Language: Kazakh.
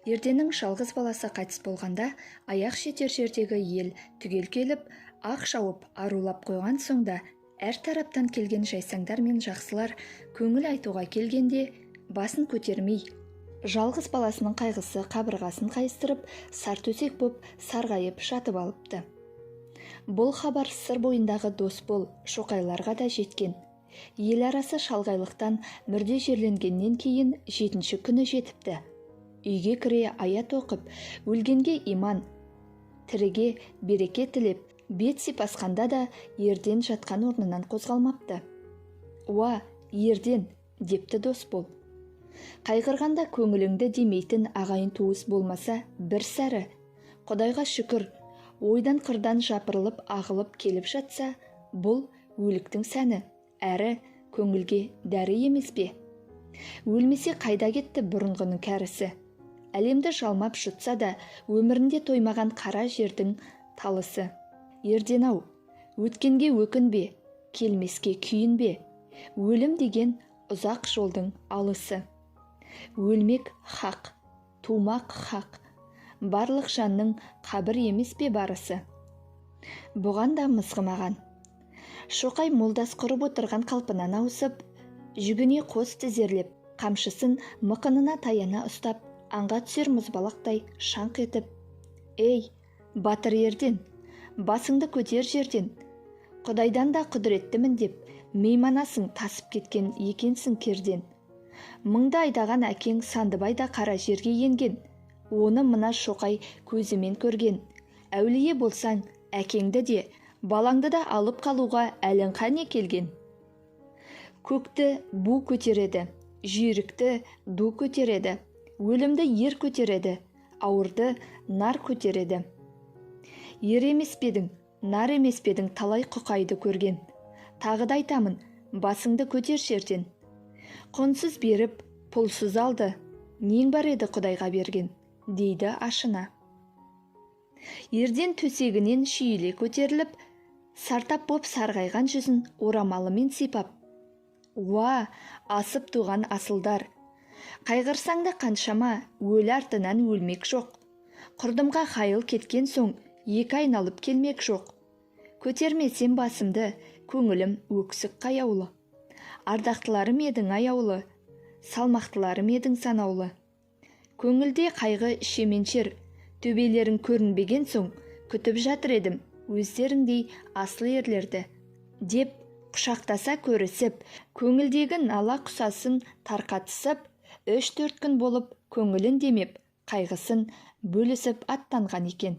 Ерденнің жалғыз баласы қайтыс болғанда, аяқ жетер жердегі ел түгел келіп, ақ шауып, арулап қойған соңда, әр тараптан келген жайсаңдар мен жақсылар көңіл айтуға келгенде, басын көтермей, жалғыз баласының қайғысы қабырғасын қайыстырып, сартөсек боп сарғайып жатып алыпты. Бұл хабар сыр бойындағы Досбол Шоқайларға да жеткен. Ел арасы шалғайлықтан мүрде жерленгеннен кейін 7-ші күні жетіпті. Үйге кіре аят оқып, өлгенге иман, тіріге береке тілеп, бет сипасқанда да Ерден жатқан орнынан қозғалмапты. «Уа, Ерден!» депті Досбол. «Қайғырғанда көңіліңді демейтін ағайын туыс болмаса бір сәрі. Құдайға шүкір, ойдан қырдан жапырылып ағылып келіп жатса, бұл өліктің сәні, әрі көңілге дәрі емес пе? Өлмесе қайда кетті бұрынғының кәрісі? Әлемді жалмап жұтса да, өмірінде тоймаған қара жердің талысы. Ерден-ау, өткенге өкінбе, келмеске күйінбе. Өлім деген ұзақ жолдың алысы. Өлмек хақ, тумақ хақ. Барлық жанның қабір емес пе барысы?» Бұған да мызғымаған. Шоқай молдас құрып отырған қалпынан ауысып, жүгіне қос тізерлеп, қамшысын мықынына таяна ұстап, аңға түсер мұзбалақтай шаңқ етіп: «Ей, батыр Ерден, басыңды көтер жерден. Құдайдан да құдіреттімін деп, мейманасың тасып кеткен екенсің керден. Мыңды айдаған әкең Сандыбайда қара жерге енген, оны мына Шоқай көзімен көрген. Әулие болсаң, әкеңді де, балаңды да алып қалуға әлің қане келген. Көкті бу көтереді, жүйрікті ду көтереді, өлімді ер көтереді, ауырды нар көтереді. Ер емес педің, нар емес педің талай құқайды көрген. Тағы да айтамын, басыңды көтер жерден. Қонсыз беріп, пұлсыз алды, нең бар еді Құдайға берген», дейді ашына. Ерден төсегінен шүйіле көтеріліп, сартап боп сарғайған жүзін орамалымен сипап: «Уа, асып туған асылдар! Қайғырсаң да қаншама, өлі артынан өлмек жоқ. Құрдымға қайыл кеткен соң, екі айналып келмек жоқ. Көтермесем басымды, көңілім өксік қаяулы. Ардақтыларым едің аяулы, салмақтыларым едің санаулы. Көңілде қайғы шеменшер, төбелерің көрінбеген соң, күтіп жатыр едім өздеріңдей асыл ерлерді», деп құшақтаса көрісіп, көңілдегі нала құсасын тарқатысып, 3-4 күн болып көңілін демеп, қайғысын бөлісіп аттанған екен.